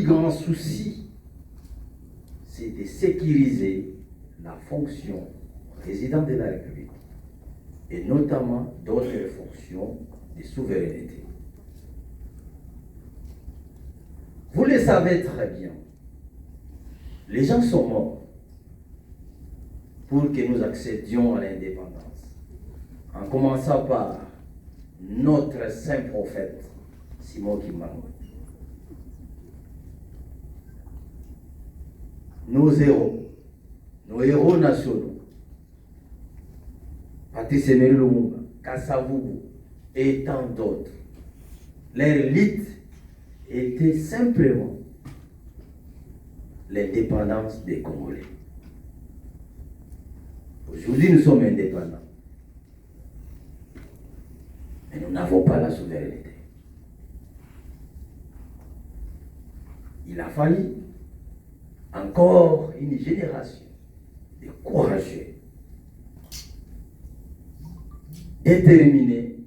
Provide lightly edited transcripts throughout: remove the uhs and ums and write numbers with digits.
grand souci, c'est de sécuriser la fonction président de la République et notamment d'autres fonctions de souveraineté. Vous le savez très bien, les gens sont morts pour que nous accédions à l'indépendance, en commençant par notre saint prophète Simon Kimbangu. Nos héros nationaux, Patrice Emery Lumumba, Kasavubu et tant d'autres, leur élite était simplement l'indépendance des Congolais. Aujourd'hui, nous sommes indépendants, mais nous n'avons pas la souveraineté. Il a fallu encore une génération de courageux, déterminés,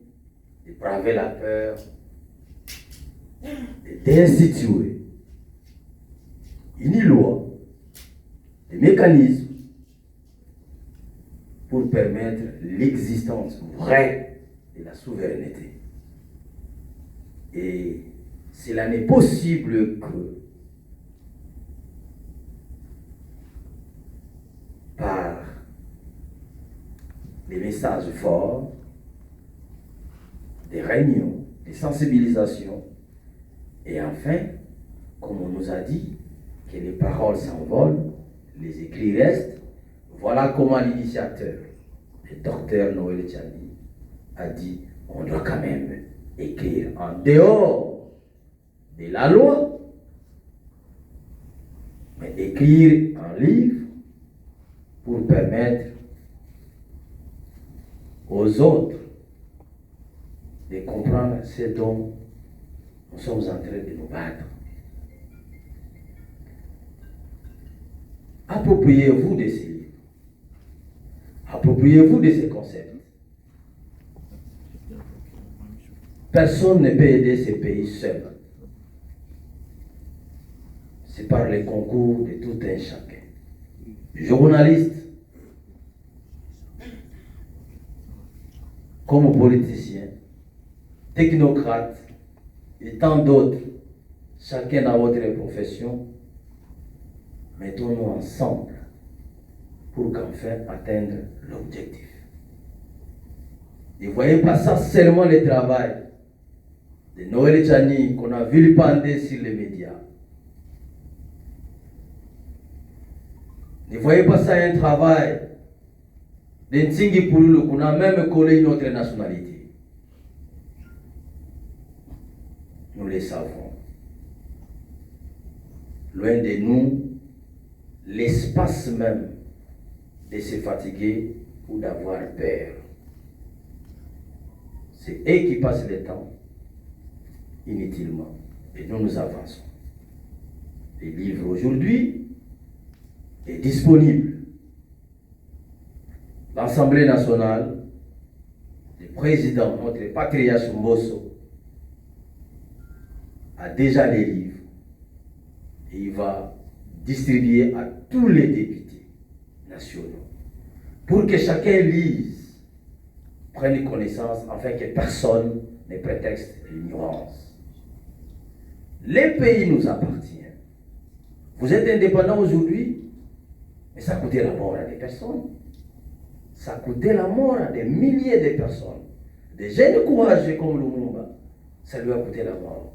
de braver la peur, d'instituer une loi, des mécanismes pour permettre l'existence vraie de la souveraineté. Et cela n'est possible que par des messages forts, des réunions, des sensibilisations, et enfin, comme on nous a dit, que les paroles s'envolent, les écrits restent. Voilà comment l'initiateur, le docteur Noël Tchani, a dit on doit quand même écrire en dehors de la loi, mais écrire un livre pour permettre aux autres de comprendre ce dont nous sommes en train de nous battre. Appropriez-vous de ces livres. Appropriez-vous de ces concepts. Personne ne peut aider ce pays seul. C'est par le concours de tout un chacun. Journalistes, comme politiciens, technocrates et tant d'autres, chacun dans votre profession, mettons-nous ensemble pour qu'enfin atteindre l'objectif. Ne voyez pas ça seulement le travail de Noël Tchani qu'on a vilipendé sur les médias. Ne voyez pas ça un travail de Ntingi Pululu qu'on a même collé une autre nationalité. Nous le savons. Loin de nous, l'espace même de se fatiguer ou d'avoir peur. C'est eux qui passent le temps inutilement. Et nous avançons. Le livre aujourd'hui est disponible. L'Assemblée nationale, le président, notre patriarche Mbosso, a déjà les livres et il va distribuer à tous les députés nationaux pour que chacun lise, prenne connaissance, afin que personne ne prétexte l'ignorance. Le pays nous appartient. Vous êtes indépendants aujourd'hui, mais ça coûtait la mort à des personnes. Ça coûtait la mort à des milliers de personnes. Des jeunes courageux comme Lumumba, ça lui a coûté la mort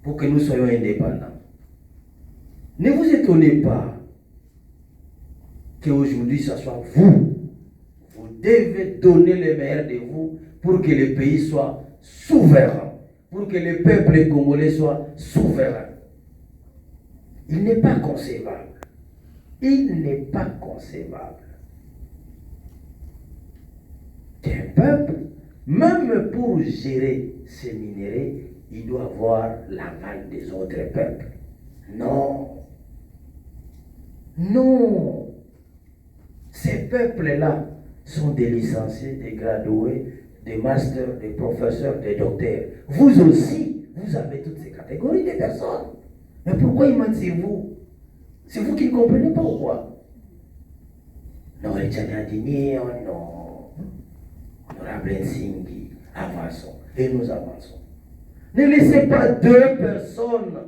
pour que nous soyons indépendants. Ne vous étonnez pas qu'aujourd'hui ce soit vous. Vous devez donner le meilleur de vous pour que le pays soit souverain, pour que le peuple congolais soit souverain. Il n'est pas concevable. Il n'est pas concevable qu'un peuple, même pour gérer ses minéraux, il doit avoir l'aval des autres peuples. Non. Non. Ces peuples-là sont des licenciés, des gradués, des masters, des professeurs, des docteurs. Vous aussi, vous avez toutes ces catégories de personnes. Mais pourquoi ils mentent sur vous? C'est vous qui ne comprenez pas ou quoi? Non, les Tchadiens disent non. Honorable Nsingi, avançons. Et nous avançons. Ne laissez pas deux personnes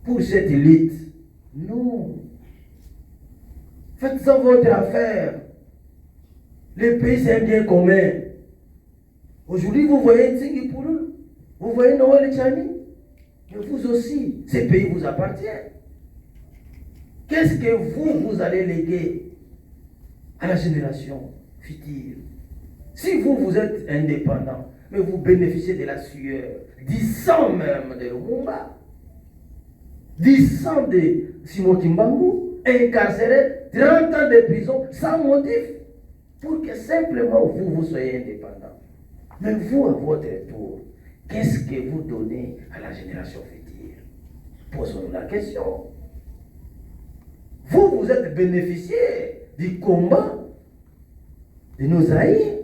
pour cette élite. Non. Faites-en votre affaire. Le pays, c'est un bien commun. Aujourd'hui, vous voyez Nsingi pour eux. Vous voyez Noël Tchani. Mais vous aussi, ce pays vous appartient. Qu'est-ce que vous allez léguer à la génération future? Si vous êtes indépendant, mais vous bénéficiez de la sueur, du sang même de Lumumba, du sang de Simon Kimbangu, incarcéré 30 ans de prison sans motif, pour que simplement vous soyez indépendant. Mais vous, à votre tour, qu'est-ce que vous donnez à la génération future? Posons-nous la question. Vous êtes bénéficiaire du combat de nos aïeux.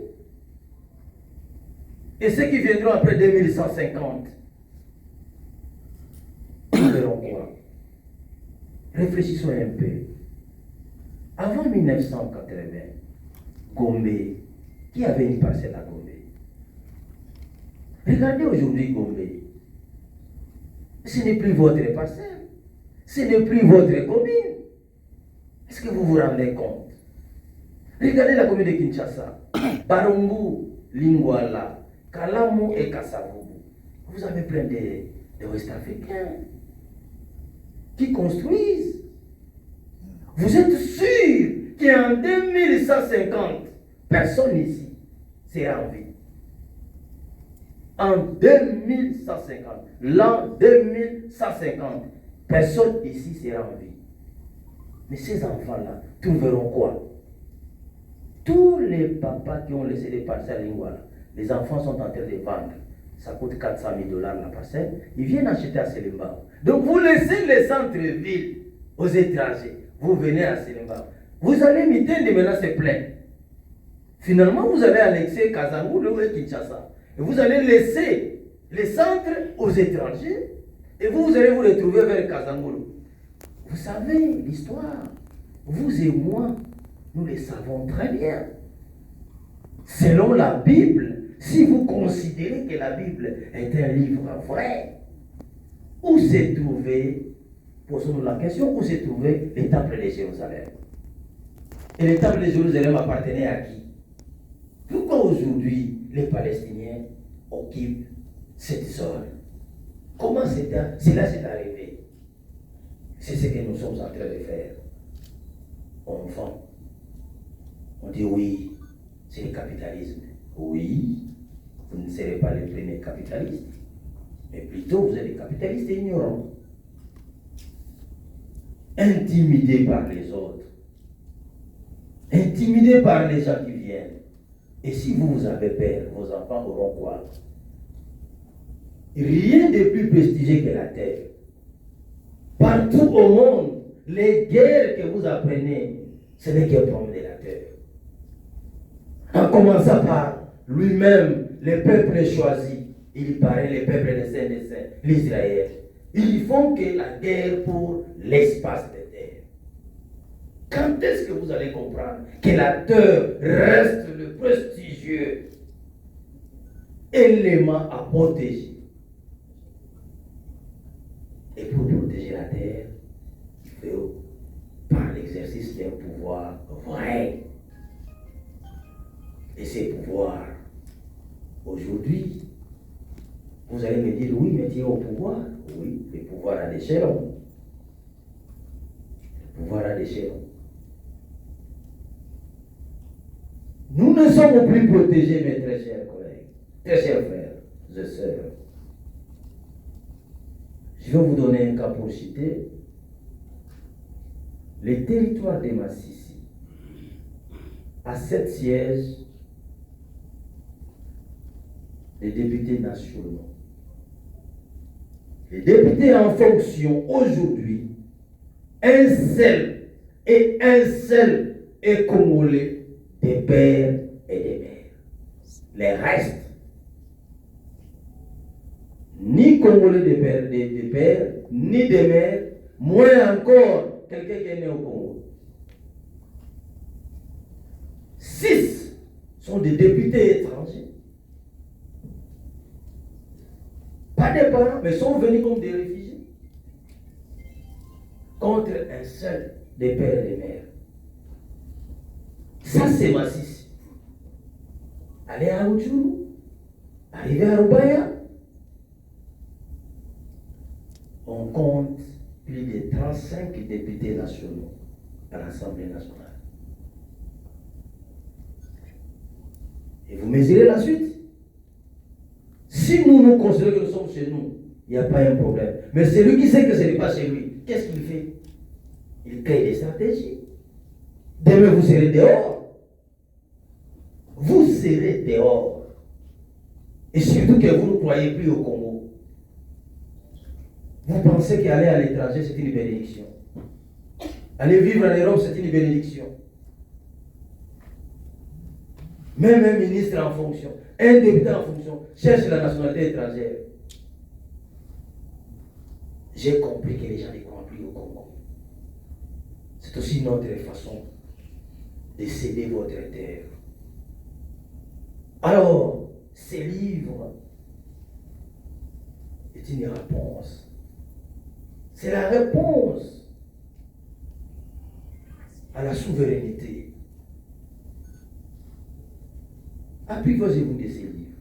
Et ceux qui viendront après 2150, nous verrons quoi? Réfléchissons un peu. Avant 1980, Gombe, qui avait une parcelle à Gombe? Regardez aujourd'hui Gombe. Ce n'est plus votre parcelle. Ce n'est plus votre commune. Est-ce que vous vous rendez compte? Regardez la commune de Kinshasa, Barungu, Lingwala, Kalamu et Kassavubu. Vous avez plein de Ouest-Africains qui construisent. Vous êtes sûr qu'en 2150, personne ici sera en vie. En 2150, l'an 2150, personne ici sera en vie. Mais ces enfants-là trouveront quoi? Tous les papas qui ont laissé des parcelles à Lingwala, les enfants sont en train de vendre. Ça coûte 400 000 $ la parcelle. Ils viennent acheter à Selimba. Donc vous laissez les centres-villes aux étrangers. Vous venez à Selimba. Vous allez miter de maintenant se plaindre. Finalement, vous allez annexer Kazangulu et Kinshasa. Et vous allez laisser les centres aux étrangers. Et vous allez vous retrouver vers Kazangulu. Vous savez l'histoire. Vous et moi, nous le savons très bien. Selon la Bible, si vous considérez que la Bible est un livre vrai, où s'est trouvé, posons-nous la question, où s'est trouvé le temple de Jérusalem? Et le temple de Jérusalem appartenait à qui? Pourquoi aujourd'hui les Palestiniens occupent cette zone? Comment cela s'est arrivé? C'est ce que nous sommes en train de faire. On vend. On dit oui, c'est le capitalisme. Oui, vous ne serez pas les premiers capitalistes, mais plutôt vous êtes des capitalistes ignorants, intimidés par les autres, intimidés par les gens qui viennent. Et si vous avez peur, vos enfants auront quoi? Rien de plus prestigieux que la terre. Partout au monde, les guerres que vous apprenez, ce n'est qu'un problème de la terre. En commençant par lui-même, le peuple choisi, il paraît le peuple des saints, l'Israël. Ils font que la guerre pour l'espace de terre. Quand est-ce que vous allez comprendre que la terre reste le prestigieux élément à protéger? Et pour protéger la terre, il faut, par l'exercice d'un pouvoir vrai. Et ces pouvoirs, aujourd'hui, vous allez me dire, oui, mais tu es au pouvoir. Oui, le pouvoir à l'échelon. Le pouvoir à l'échelon. Nous ne sommes plus protégés, mes très chers collègues, très chers frères et sœurs. Je vais vous donner un cas pour citer. Le territoire de Massissi a 7 sièges de députés nationaux. Les députés en fonction aujourd'hui, un seul est congolais des pères et des mères. Les restes, ni congolais des pères ni des maires, moins encore quelqu'un qui est né au Congo. 6 sont des députés étrangers. Pas des parents, mais sont venus comme des réfugiés. Contre un seul des pères et des mères. Ça, c'est massif. Allez à Rutshuru, arriver à Rubaya, on compte plus de 35 députés nationaux à l'Assemblée nationale. Et vous mesurez la suite. Si nous considérons que nous sommes chez nous, il n'y a pas un problème. Mais celui qui sait que ce n'est pas chez lui, qu'est-ce qu'il fait? Il crée des stratégies. Demain, vous serez dehors. Vous serez dehors. Et surtout que vous ne croyez plus au Congo. Vous pensez qu'aller à l'étranger, c'est une bénédiction. Aller vivre en Europe, c'est une bénédiction. Même un ministre en fonction, un député en fonction, cherche la nationalité étrangère. J'ai compris que les gens ne croient plus au Congo. C'est aussi notre façon de céder votre terre. Alors, ces livres est une réponse. C'est la réponse à la souveraineté. Apprivoisez-vous de ces livres.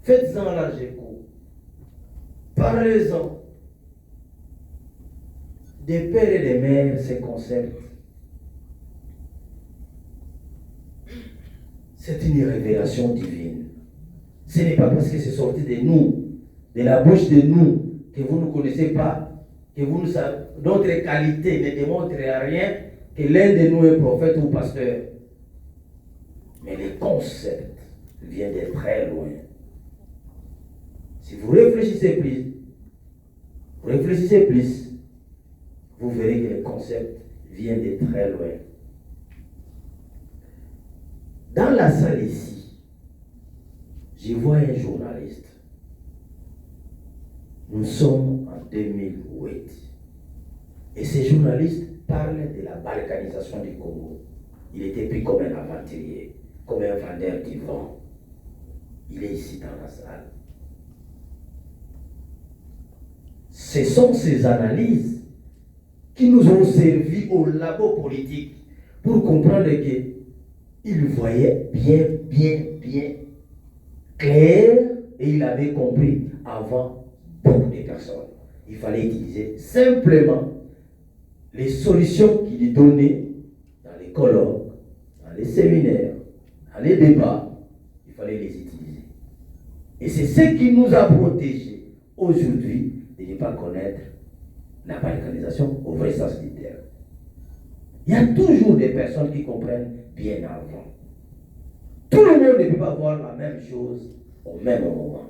Faites-en large écho. Parlez-en. Des pères et des mères, ces concepts. C'est une révélation divine. Ce n'est pas parce que c'est sorti de nous, de la bouche de nous, que vous ne connaissez pas, que vous ne savez, notre qualité ne démontre rien, que l'un de nous est prophète ou pasteur. Mais les concepts viennent de très loin. Si vous réfléchissez plus, vous verrez que les concepts viennent de très loin. Dans la salle ici, je vois un journaliste. Nous sommes en 2008. Et ce journaliste parle de la balkanisation du Congo. Il était pris comme un aventurier, comme un vendeur du vent. Il est ici dans la salle. Ce sont ces analyses qui nous ont servi au labo politique pour comprendre qu'il voyait bien clair et il avait compris avant beaucoup de personnes. Il fallait utiliser simplement les solutions qu'il lui donnait dans les colloques, dans les séminaires, dans les débats. Il fallait les utiliser. Et c'est ce qui nous a protégés aujourd'hui de ne pas connaître la balkanisation au vrai sens du terme. Il y a toujours des personnes qui comprennent bien avant. Tout le monde ne peut pas voir la même chose au même moment.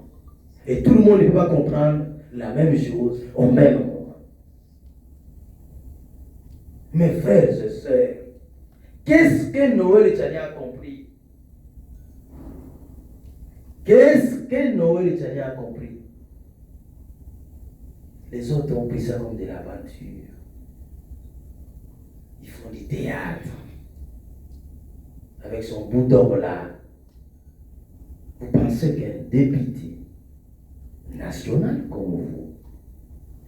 Et tout le monde ne peut pas comprendre la même chose au même moment. Mes frères et sœurs, qu'est-ce que Noël Tchani a compris? Qu'est-ce que Noël Tchani a compris? Les autres ont pris ça comme de l'aventure. Ils font du théâtre. Avec son bout d'homme là. Vous pensez qu'un député national comme vous,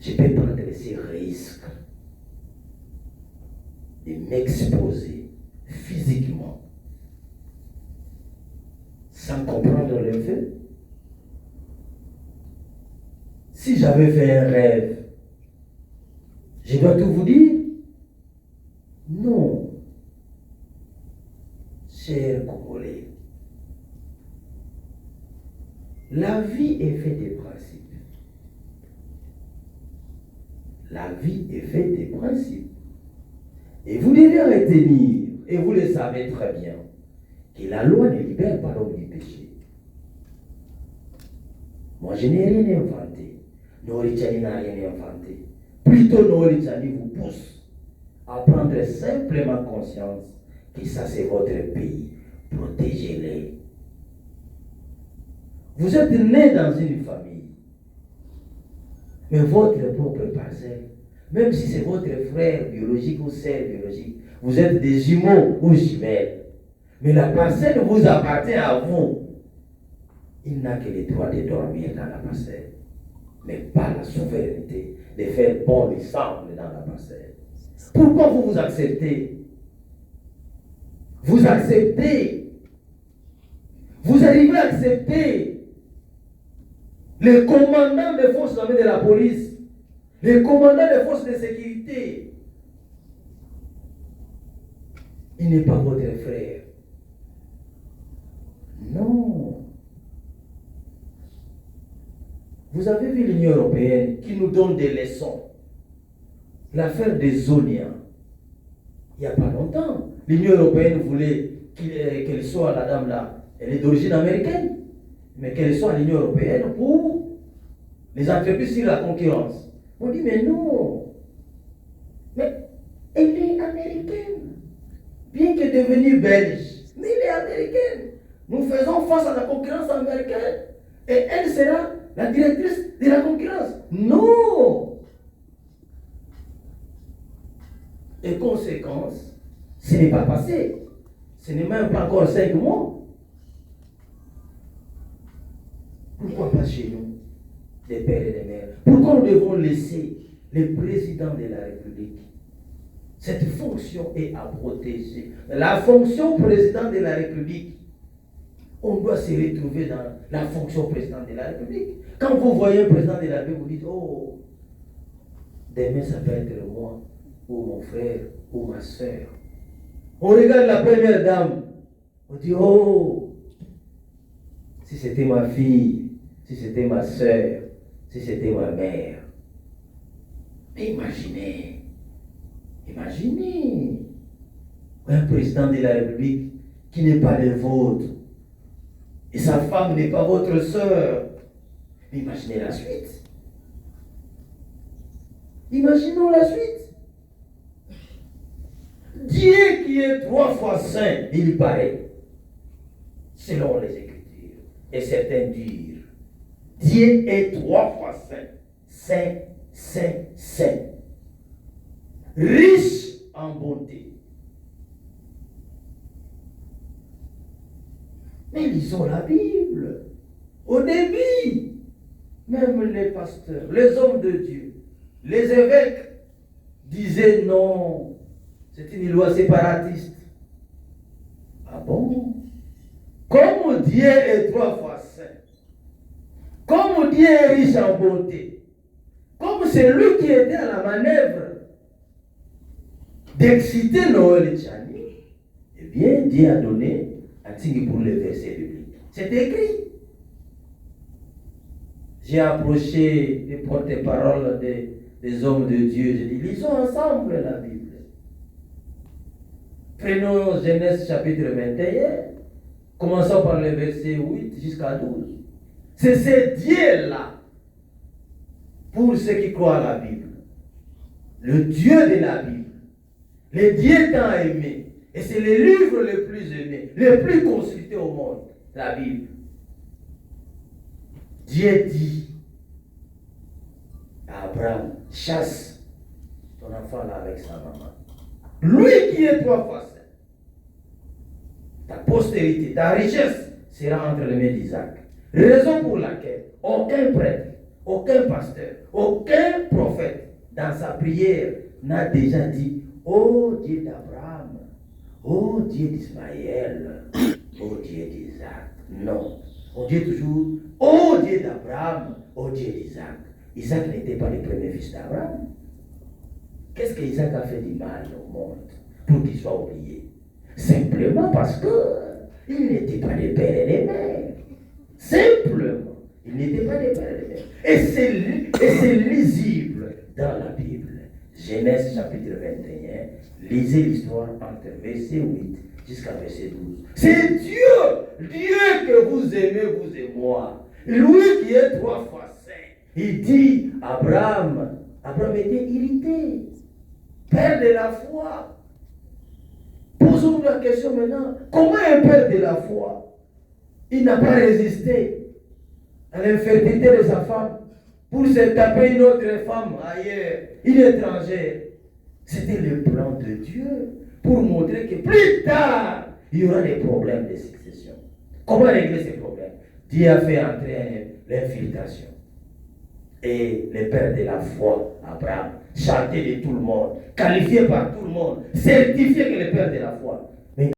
je peux prendre ces risques de m'exposer physiquement sans comprendre le fait? Si j'avais fait un rêve, je dois tout vous dire? Non. Chers Congolais, la vie est faite des principes. La vie est faite des principes. Et vous devez retenir, et vous le savez très bien, que la loi ne libère pas l'homme du péché. Moi, je n'ai rien inventé. Noël Tchani n'a rien inventé. Plutôt, Noël Tchani vous pousse à prendre simplement conscience que ça, c'est votre pays. Protégez-les. Vous êtes né dans une famille. Mais votre propre parcelle, même si c'est votre frère biologique ou sœur biologique, vous êtes des jumeaux ou jumelles. Mais la parcelle vous appartient à vous. Il n'a que le droit de dormir dans la parcelle, mais pas la souveraineté de faire bon ensemble dans la parcelle. Pourquoi vous vous acceptez? Vous acceptez. Vous arrivez à accepter le commandant des forces armées de la police, le commandant des forces de sécurité. Il n'est pas votre frère. Non. Vous avez vu l'Union européenne qui nous donne des leçons. L'affaire des Zonia, il n'y a pas longtemps, l'Union européenne voulait qu'elle soit, la dame là, elle est d'origine américaine, mais qu'elle soit à l'Union européenne pour les entreprises sur la concurrence. On dit, mais non. Mais elle est américaine. Bien que devenue belge, mais elle est américaine. Nous faisons face à la concurrence américaine. Et elle sera la directrice de la concurrence. Non. Et conséquence, ce n'est pas passé. Ce n'est même pas encore 5 mois. Pourquoi pas chez nous, des pères et des mères? Pourquoi nous devons laisser le président de la République? Cette fonction est à protéger. La fonction président de la République, on doit se retrouver dans la fonction président de la République. Quand vous voyez un président de la République, vous dites, oh, demain ça peut être moi, ou mon frère, ou ma soeur. On regarde la première dame, on dit, oh, si c'était ma fille, si c'était ma soeur, si c'était ma mère. Mais imaginez un président de la République qui n'est pas le vôtre, et sa femme n'est pas votre sœur. Imaginez la suite. Imaginons la suite. Dieu qui est 3 fois saint, il paraît, selon les Écritures, et certains disent, Dieu est 3 fois saint, saint, saint, saint, riche en bonté. Mais lisons la Bible. Au début, même les pasteurs, les hommes de Dieu, les évêques disaient non, c'est une loi séparatiste. Ah bon? Comme Dieu est 3 fois saint, comme Dieu est riche en bonté, comme c'est lui qui était à la manœuvre d'exciter Noël et Tchani, eh bien, Dieu a donné un signe pour les versets bibliques. C'est écrit. J'ai approché les porte-paroles des hommes de Dieu. J'ai dit, lisons ensemble la Bible. Prenons Genèse chapitre 21. Commençons par les versets 8 jusqu'à 12. C'est ce Dieu-là, pour ceux qui croient à la Bible, le Dieu de la Bible, le Dieu tant aimé, et c'est le livre le plus aimé, le plus consulté au monde, la Bible. Dieu dit à Abraham, chasse ton enfant là avec sa maman. Lui qui est 3 fois saint, ta postérité, ta richesse sera entre les mains d'Isaac. Raison pour laquelle aucun prêtre, aucun pasteur, aucun prophète dans sa prière n'a déjà dit, ô Dieu d'Abraham, ô Dieu d'Ismaël, ô Dieu d'Isaac. Non. On dit toujours, ô Dieu d'Abraham, ô Dieu d'Isaac. Isaac n'était pas le premier fils d'Abraham. Qu'est-ce que Isaac a fait du mal au monde pour qu'il soit oublié? Simplement parce qu'il n'était pas des pères et des mères. Simplement, il n'était pas des pères et des mères. Et c'est lisible dans la Bible. Genèse chapitre 21, lisez l'histoire entre verset 8 jusqu'à verset 12. C'est Dieu que vous aimez, vous et moi. Lui qui est 3 fois saint. Il dit, Abraham était irrité, père de la foi. Posons-nous la question maintenant, comment un père de la foi, il n'a pas résisté à l'infertilité de sa femme pour se taper une autre femme ailleurs, une étrangère. C'était le plan de Dieu pour montrer que plus tard, il y aura des problèmes de succession. Comment régler ces problèmes? Dieu a fait entrer l'infiltration. Et le père de la foi, Abraham, chanté de tout le monde, qualifié par tout le monde, certifié que le père de la foi.